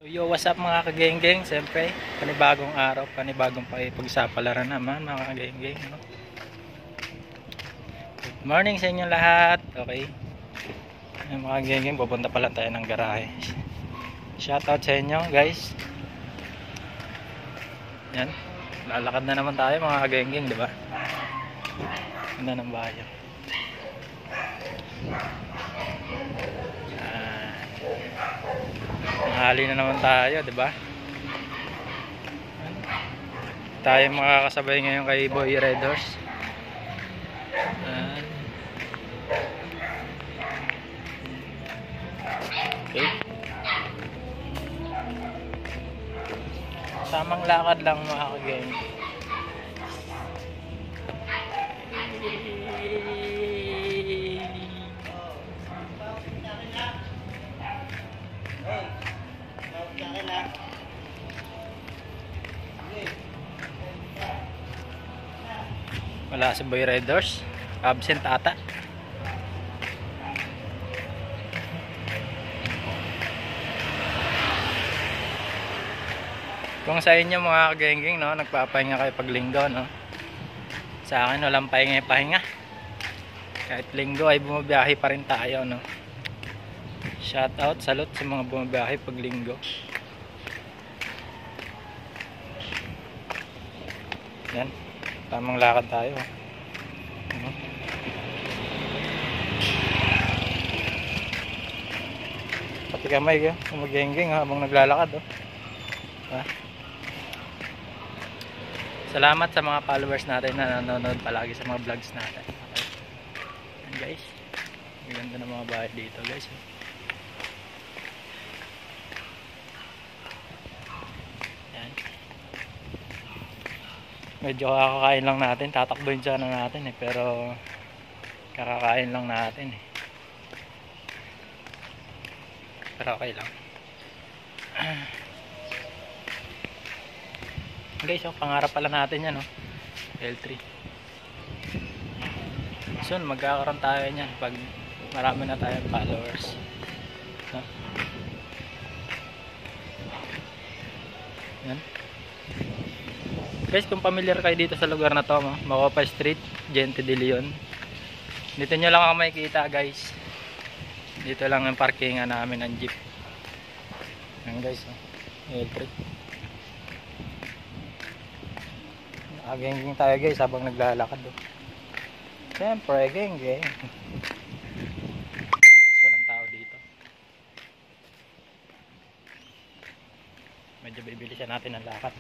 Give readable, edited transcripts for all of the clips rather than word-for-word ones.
Yo, what's up mga kagenggeng? Siyempre, panibagong araw, panibagong pakipagsapalaran naman mga kagenggeng, no? Good morning sa inyo lahat. Okay. Ay, mga kagenggeng, pupunta pala tayo ng garahe. Shoutout sa inyo guys. Yan. Lalakad na naman tayo mga kagenggeng, di ba? Ganda ng bayo. Mahali na naman tayo, di ba? Tayo makakasabay ngayon kay Boy Redos. Okay. Samang lakad lang mga kageng. Wala si Boy Riders, absent ata. Kung sa inyo mga kagengging, no, nagpapahinga kayo pag linggo, no? Sa akin walang pahinga. Kahit linggo ay bumabiyahe pa rin tayo, no? Shout out, salute sa mga bumabiyahe pag linggo. Yan. Tamang lakad tayo. Pati kamay ka, sumagengging habang naglalakad. Salamat sa mga followers natin na nanonood palagi sa mga vlogs natin. Okay. Yan guys. Maganda na mga bahay dito guys. Medyo kakakain lang natin, tatakbuhin sana natin pero kakakain lang natin pero okay lang. Guys, pangarap pala natin yan, L3 soon magkakaroon tayo niyan pag marami na tayong followers, no? Yan guys, kung familiar kayo dito sa lugar na to, Macopa Street, Gente de Leon. Dito nyo lang ako makikita guys. Dito lang ang parkingan namin ng jeep. Yan guys, electric. Ageng-geng tayo guys habang naglalakad. Siyempre, geng-geng. Guys, walang tao dito. Medyo bibilisan natin ang lakad.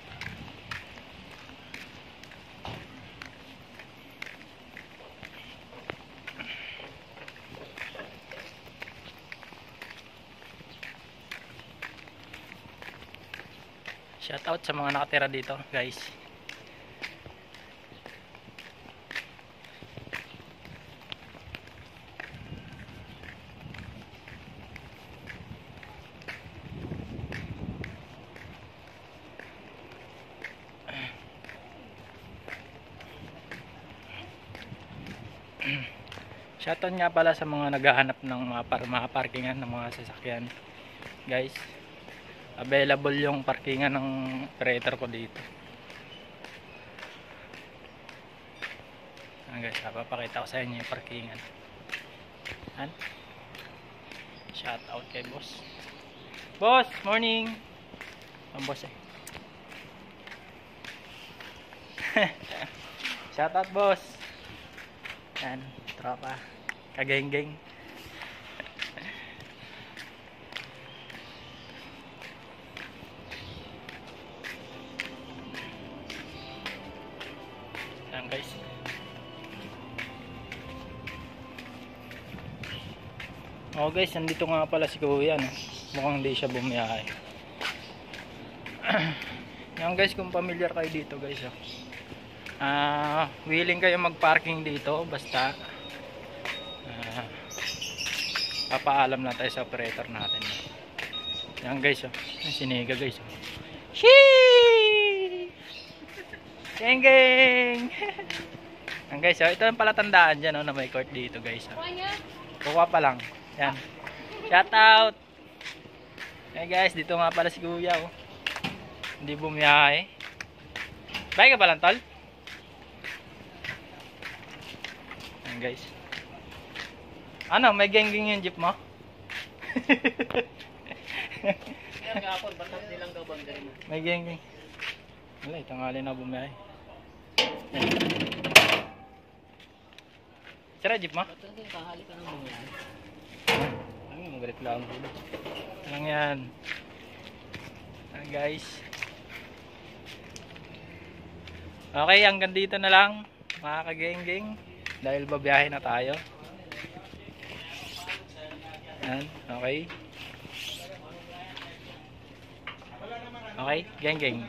Shout out sa mga nakatira dito, guys. Shoutout nga pala sa mga naghahanap ng mga parkingan ng mga sasakyan, guys. Available yung parkingan ng operator ko dito. Guys, papakita ko sa inyo yung parkingan. Shout out kay boss. Boss, morning. Ang boss Shout out boss. Yan, tropa. Kageng-geng. Guys, guys, nandito nga pala si kuya, no? Mukhang hindi siya bumiyahe. Yan guys, kung familiar kayo dito guys, willing kayo mag-parking dito, basta papaalam na tayo sa operator natin. Yan guys, siniga guys. Sheesh! Geng-geng! Yan guys, ito yung palatandaan dyan, na may court dito guys. Kuha pa lang. Yan. Shout out! Eh guys, dito nga pala si Kuya oh. Hindi bumiyahe. Bye ka ba lang tol? Ayan guys. Ano, may geng-geng yung jeep mo? Kaya kapon, ba't nilang gabang din? May geng-geng. Wala, tangali na bumiyahe. Sira jeep mo? Ba't yung kahali ka ng bumiyahe? Ay, magreklamo ko. Lang yan. Ayan guys. Okay, hanggang dito na lang mga kageng-geng. Dahil babiyahe na tayo. Ayan, okay. Okay, geng-geng.